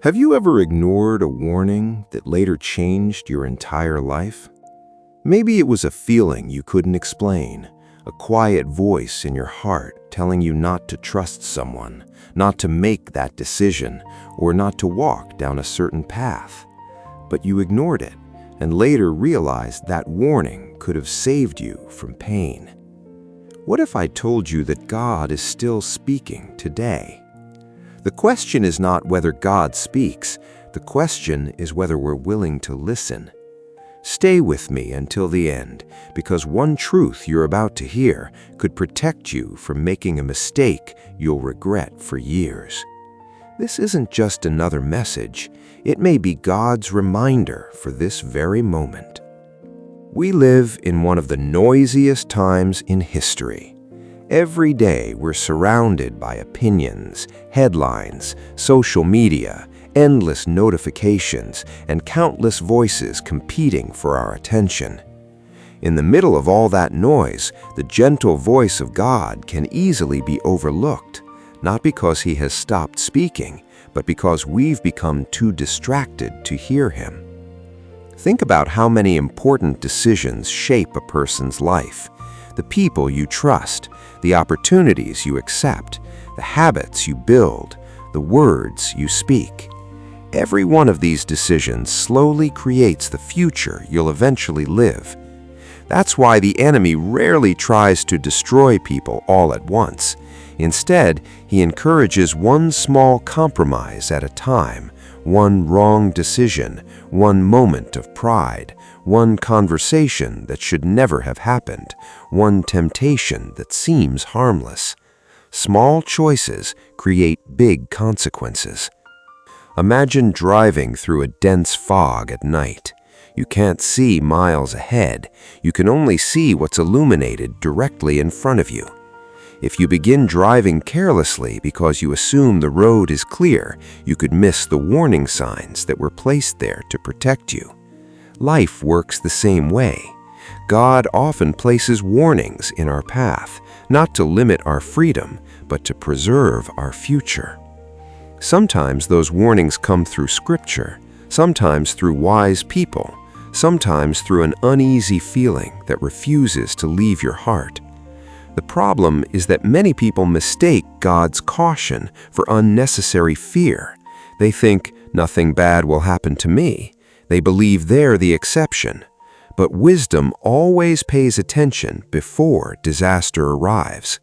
Have you ever ignored a warning that later changed your entire life? Maybe it was a feeling you couldn't explain, a quiet voice in your heart telling you not to trust someone, not to make that decision, or not to walk down a certain path. But you ignored it and later realized that warning could have saved you from pain. What if I told you that God is still speaking today? The question is not whether God speaks. The question is whether we're willing to listen. Stay with me until the end, because one truth you're about to hear could protect you from making a mistake you'll regret for years. This isn't just another message. It may be God's reminder for this very moment. We live in one of the noisiest times in history. Every day we're surrounded by opinions, headlines, social media, endless notifications, and countless voices competing for our attention. In the middle of all that noise, the gentle voice of God can easily be overlooked, not because He has stopped speaking, but because we've become too distracted to hear Him. Think about how many important decisions shape a person's life. The people you trust, the opportunities you accept, the habits you build, the words you speak. Every one of these decisions slowly creates the future you'll eventually live. That's why the enemy rarely tries to destroy people all at once. Instead, he encourages one small compromise at a time, one wrong decision, one moment of pride, one conversation that should never have happened, one temptation that seems harmless. Small choices create big consequences. Imagine driving through a dense fog at night. You can't see miles ahead. You can only see what's illuminated directly in front of you. If you begin driving carelessly because you assume the road is clear, you could miss the warning signs that were placed there to protect you. Life works the same way. God often places warnings in our path, not to limit our freedom, but to preserve our future. Sometimes those warnings come through Scripture, sometimes through wise people, sometimes through an uneasy feeling that refuses to leave your heart. The problem is that many people mistake God's caution for unnecessary fear. They think, nothing bad will happen to me. They believe they're the exception. But wisdom always pays attention before disaster arrives.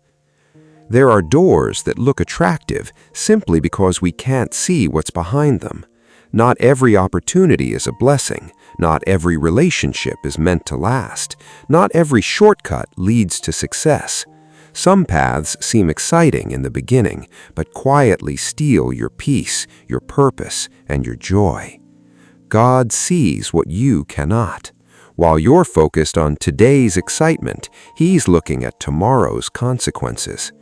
There are doors that look attractive simply because we can't see what's behind them. Not every opportunity is a blessing. Not every relationship is meant to last. Not every shortcut leads to success. Some paths seem exciting in the beginning, but quietly steal your peace, your purpose, and your joy. God sees what you cannot. While you're focused on today's excitement, He's looking at tomorrow's consequences.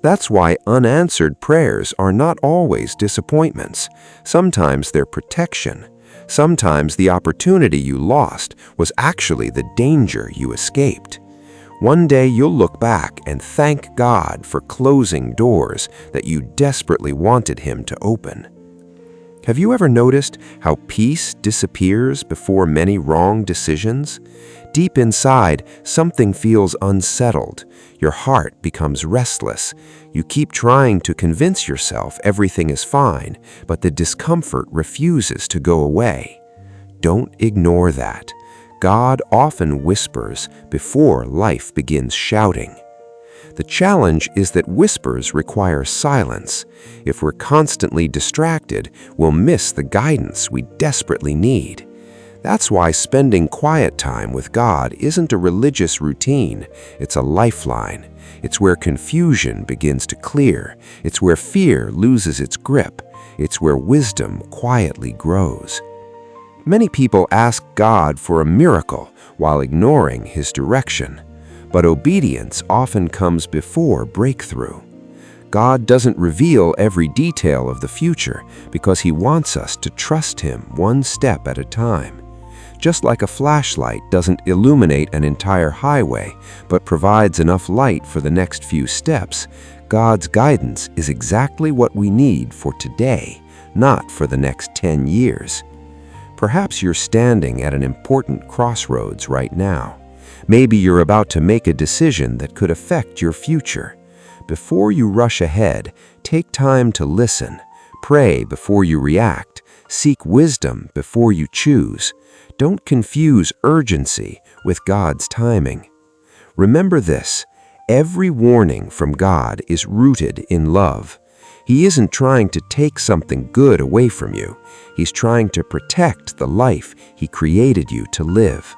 That's why unanswered prayers are not always disappointments. Sometimes they're protection. Sometimes the opportunity you lost was actually the danger you escaped. One day you'll look back and thank God for closing doors that you desperately wanted Him to open. Have you ever noticed how peace disappears before many wrong decisions? Deep inside, something feels unsettled. Your heart becomes restless. You keep trying to convince yourself everything is fine, but the discomfort refuses to go away. Don't ignore that. God often whispers before life begins shouting. The challenge is that whispers require silence. If we're constantly distracted, we'll miss the guidance we desperately need. That's why spending quiet time with God isn't a religious routine. It's a lifeline. It's where confusion begins to clear. It's where fear loses its grip. It's where wisdom quietly grows. Many people ask God for a miracle while ignoring His direction. But obedience often comes before breakthrough. God doesn't reveal every detail of the future because He wants us to trust Him one step at a time. Just like a flashlight doesn't illuminate an entire highway, but provides enough light for the next few steps, God's guidance is exactly what we need for today, not for the next 10 years. Perhaps you're standing at an important crossroads right now. Maybe you're about to make a decision that could affect your future. Before you rush ahead, take time to listen. Pray before you react. Seek wisdom before you choose. Don't confuse urgency with God's timing. Remember this: every warning from God is rooted in love. He isn't trying to take something good away from you. He's trying to protect the life He created you to live.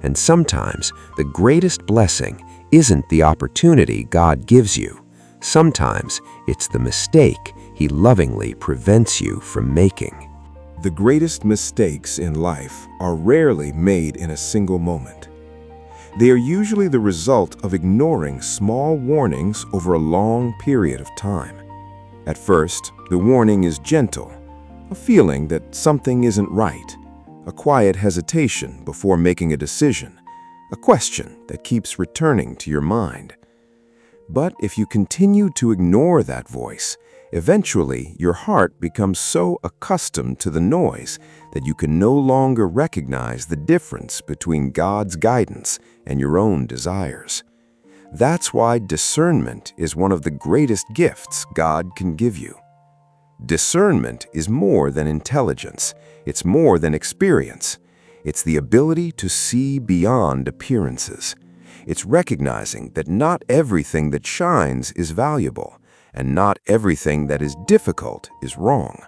And sometimes the greatest blessing isn't the opportunity God gives you. Sometimes it's the mistake He lovingly prevents you from making. The greatest mistakes in life are rarely made in a single moment. They are usually the result of ignoring small warnings over a long period of time. At first, the warning is gentle, a feeling that something isn't right, a quiet hesitation before making a decision, a question that keeps returning to your mind. But if you continue to ignore that voice, eventually your heart becomes so accustomed to the noise that you can no longer recognize the difference between God's guidance and your own desires. That's why discernment is one of the greatest gifts God can give you. Discernment is more than intelligence. It's more than experience. It's the ability to see beyond appearances. It's recognizing that not everything that shines is valuable, and not everything that is difficult is wrong.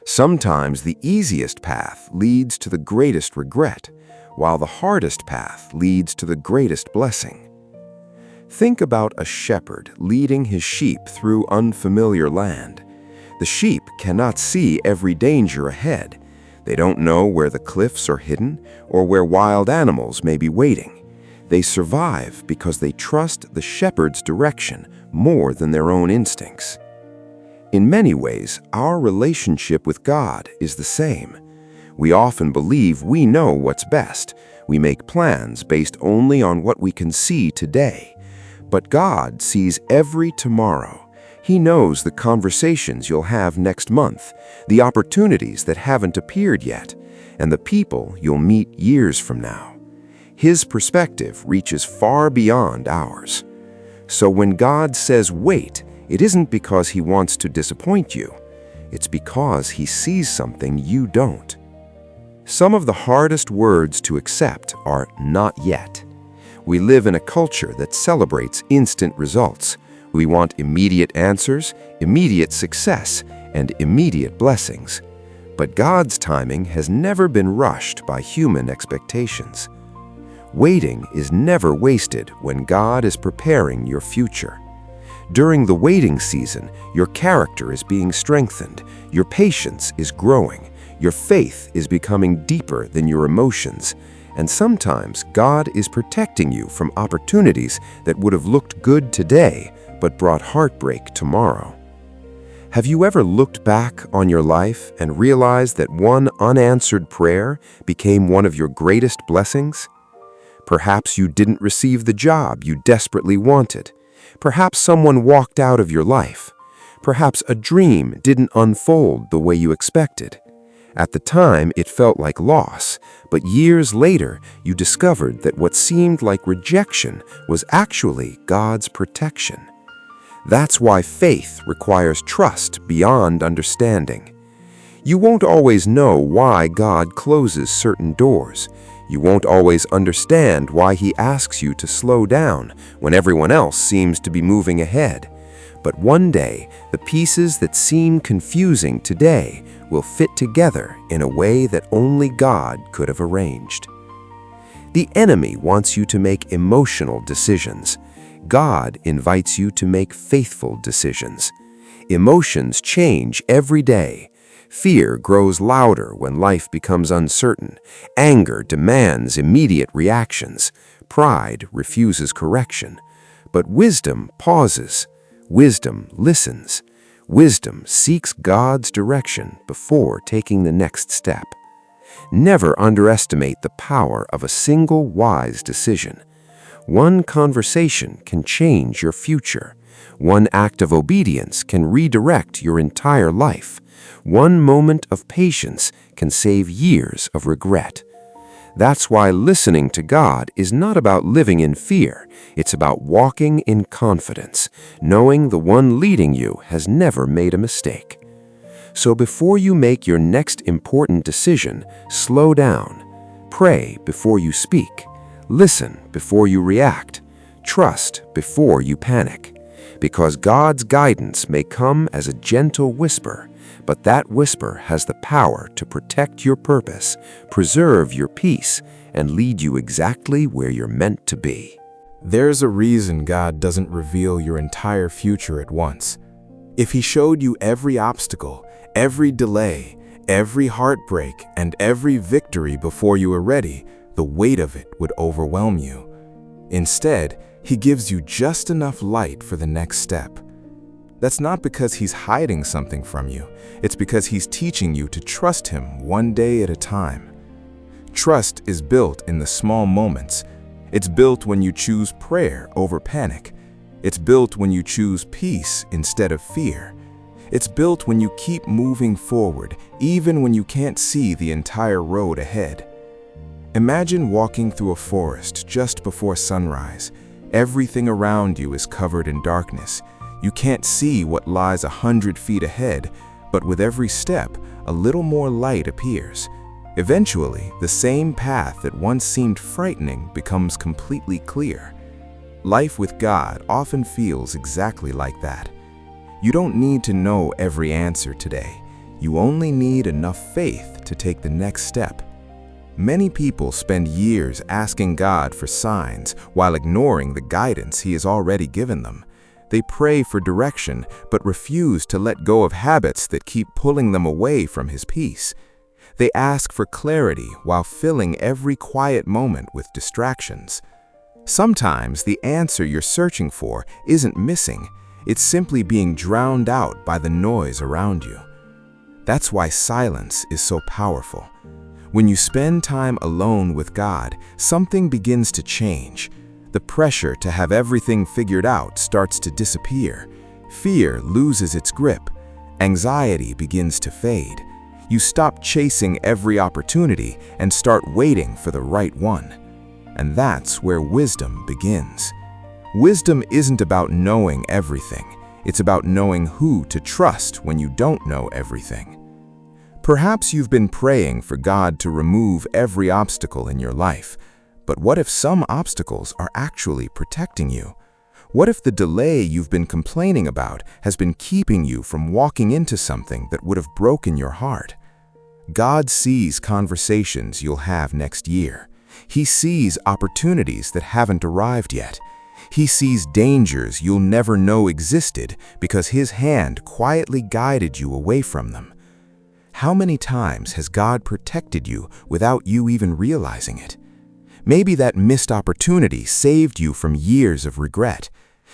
Sometimes the easiest path leads to the greatest regret, while the hardest path leads to the greatest blessing. Think about a shepherd leading his sheep through unfamiliar land. The sheep cannot see every danger ahead. They don't know where the cliffs are hidden or where wild animals may be waiting. They survive because they trust the shepherd's direction more than their own instincts. In many ways, our relationship with God is the same. We often believe we know what's best. We make plans based only on what we can see today. But God sees every tomorrow. He knows the conversations you'll have next month, the opportunities that haven't appeared yet, and the people you'll meet years from now. His perspective reaches far beyond ours. So when God says wait, it isn't because He wants to disappoint you. It's because He sees something you don't. Some of the hardest words to accept are "not yet." We live in a culture that celebrates instant results. We want immediate answers, immediate success, and immediate blessings. But God's timing has never been rushed by human expectations. Waiting is never wasted when God is preparing your future. During the waiting season, your character is being strengthened, your patience is growing, your faith is becoming deeper than your emotions, and sometimes God is protecting you from opportunities that would have looked good today but brought heartbreak tomorrow. Have you ever looked back on your life and realized that one unanswered prayer became one of your greatest blessings? Perhaps you didn't receive the job you desperately wanted. Perhaps someone walked out of your life. Perhaps a dream didn't unfold the way you expected. At the time, it felt like loss, but years later, you discovered that what seemed like rejection was actually God's protection. That's why faith requires trust beyond understanding. You won't always know why God closes certain doors. You won't always understand why He asks you to slow down when everyone else seems to be moving ahead. But one day, the pieces that seem confusing today will fit together in a way that only God could have arranged. The enemy wants you to make emotional decisions. God invites you to make faithful decisions. Emotions change every day. Fear grows louder when life becomes uncertain. Anger demands immediate reactions. Pride refuses correction. But wisdom pauses. Wisdom listens. Wisdom seeks God's direction before taking the next step. Never underestimate the power of a single wise decision. One conversation can change your future. One act of obedience can redirect your entire life. One moment of patience can save years of regret. That's why listening to God is not about living in fear. It's about walking in confidence, knowing the one leading you has never made a mistake. So before you make your next important decision, slow down. Pray before you speak. Listen before you react. Trust before you panic. Because God's guidance may come as a gentle whisper, but that whisper has the power to protect your purpose, preserve your peace, and lead you exactly where you're meant to be. There's a reason God doesn't reveal your entire future at once. If He showed you every obstacle, every delay, every heartbreak, and every victory before you were ready, the weight of it would overwhelm you. Instead, He gives you just enough light for the next step. That's not because He's hiding something from you. It's because He's teaching you to trust Him one day at a time. Trust is built in the small moments. It's built when you choose prayer over panic. It's built when you choose peace instead of fear. It's built when you keep moving forward, even when you can't see the entire road ahead. Imagine walking through a forest just before sunrise. Everything around you is covered in darkness. You can't see what lies 100 feet ahead, but with every step, a little more light appears. Eventually, the same path that once seemed frightening becomes completely clear. Life with God often feels exactly like that. You don't need to know every answer today. You only need enough faith to take the next step. Many people spend years asking God for signs while ignoring the guidance He has already given them. They pray for direction, but refuse to let go of habits that keep pulling them away from His peace. They ask for clarity while filling every quiet moment with distractions. Sometimes the answer you're searching for isn't missing. It's simply being drowned out by the noise around you. That's why silence is so powerful. When you spend time alone with God, something begins to change. The pressure to have everything figured out starts to disappear. Fear loses its grip. Anxiety begins to fade. You stop chasing every opportunity and start waiting for the right one. And that's where wisdom begins. Wisdom isn't about knowing everything. It's about knowing who to trust when you don't know everything. Perhaps you've been praying for God to remove every obstacle in your life. But what if some obstacles are actually protecting you? What if the delay you've been complaining about has been keeping you from walking into something that would have broken your heart? God sees conversations you'll have next year. He sees opportunities that haven't arrived yet. He sees dangers you'll never know existed because His hand quietly guided you away from them. How many times has God protected you without you even realizing it? Maybe that missed opportunity saved you from years of regret.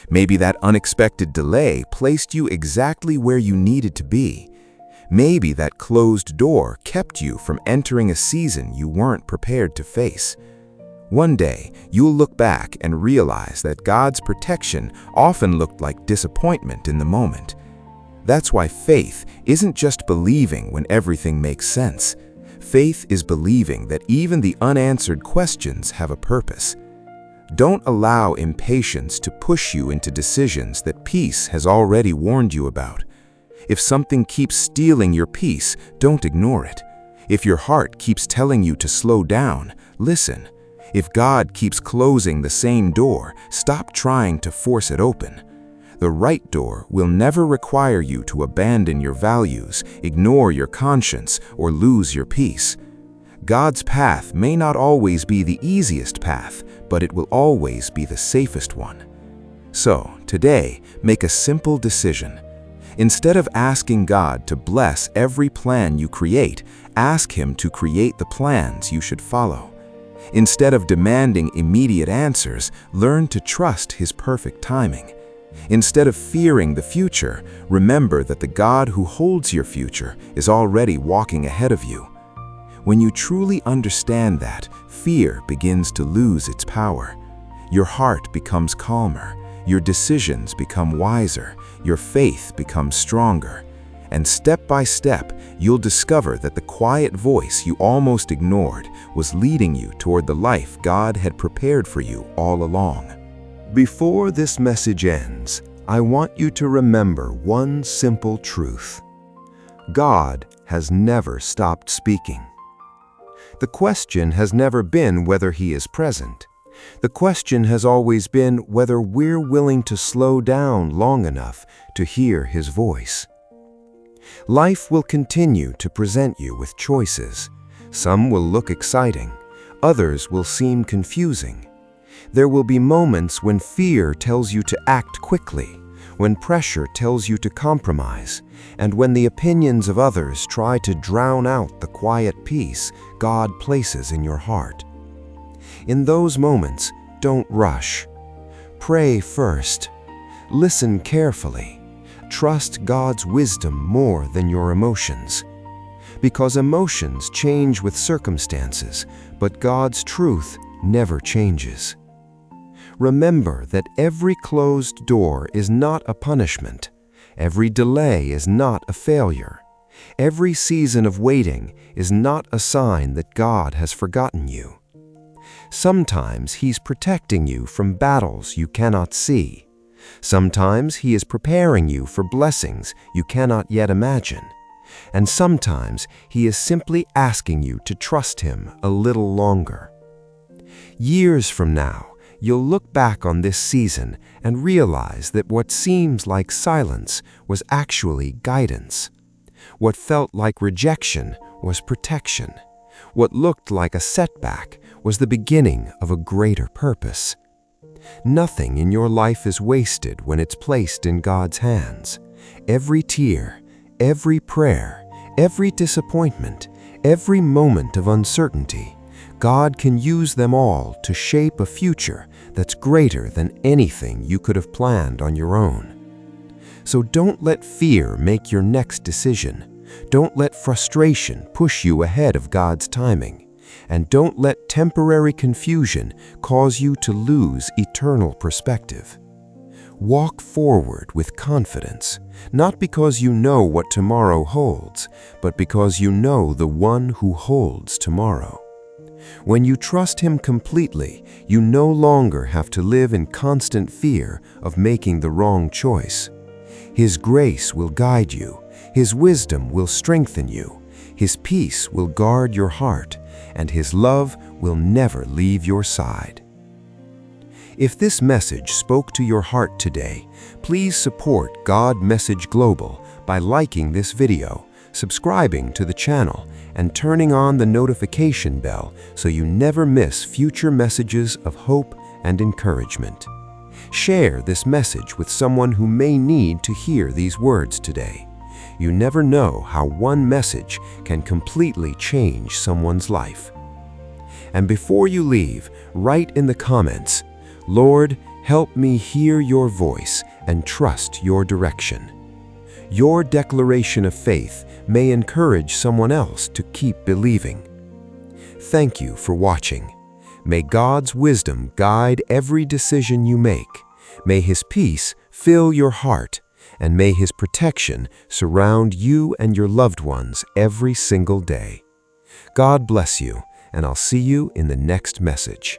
Maybe that unexpected delay placed you exactly where you needed to be. Maybe that closed door kept you from entering a season you weren't prepared to face. One day, you'll look back and realize that God's protection often looked like disappointment in the moment. That's why faith isn't just believing when everything makes sense. Faith is believing that even the unanswered questions have a purpose. Don't allow impatience to push you into decisions that peace has already warned you about. If something keeps stealing your peace, don't ignore it. If your heart keeps telling you to slow down, listen. If God keeps closing the same door, stop trying to force it open. The right door will never require you to abandon your values, ignore your conscience, or lose your peace. God's path may not always be the easiest path, but it will always be the safest one. So, today, make a simple decision. Instead of asking God to bless every plan you create, ask Him to create the plans you should follow. Instead of demanding immediate answers, learn to trust His perfect timing. Instead of fearing the future, remember that the God who holds your future is already walking ahead of you. When you truly understand that, fear begins to lose its power. Your heart becomes calmer, your decisions become wiser, your faith becomes stronger. And step by step, you'll discover that the quiet voice you almost ignored was leading you toward the life God had prepared for you all along. Before this message ends, I want you to remember one simple truth. God has never stopped speaking. The question has never been whether He is present. The question has always been whether we're willing to slow down long enough to hear His voice. Life will continue to present you with choices. Some will look exciting, others will seem confusing. There will be moments when fear tells you to act quickly, when pressure tells you to compromise, and when the opinions of others try to drown out the quiet peace God places in your heart. In those moments, don't rush. Pray first. Listen carefully. Trust God's wisdom more than your emotions. Because emotions change with circumstances, but God's truth never changes. Remember that every closed door is not a punishment. Every delay is not a failure. Every season of waiting is not a sign that God has forgotten you. Sometimes He's protecting you from battles you cannot see. Sometimes He is preparing you for blessings you cannot yet imagine. And sometimes He is simply asking you to trust Him a little longer. Years from now, you'll look back on this season and realize that what seems like silence was actually guidance. What felt like rejection was protection. What looked like a setback was the beginning of a greater purpose. Nothing in your life is wasted when it's placed in God's hands. Every tear, every prayer, every disappointment, every moment of uncertainty, God can use them all to shape a future that's greater than anything you could have planned on your own. So don't let fear make your next decision. Don't let frustration push you ahead of God's timing. And don't let temporary confusion cause you to lose eternal perspective. Walk forward with confidence, not because you know what tomorrow holds, but because you know the one who holds tomorrow. When you trust Him completely, you no longer have to live in constant fear of making the wrong choice. His grace will guide you, His wisdom will strengthen you, His peace will guard your heart, and His love will never leave your side. If this message spoke to your heart today, please support God Message Global by liking this video, subscribing to the channel, and turning on the notification bell so you never miss future messages of hope and encouragement. Share this message with someone who may need to hear these words today. You never know how one message can completely change someone's life. And before you leave, write in the comments, "Lord, help me hear your voice and trust your direction." Your declaration of faith may encourage someone else to keep believing. Thank you for watching. May God's wisdom guide every decision you make. May His peace fill your heart, and may His protection surround you and your loved ones every single day. God bless you, and I'll see you in the next message.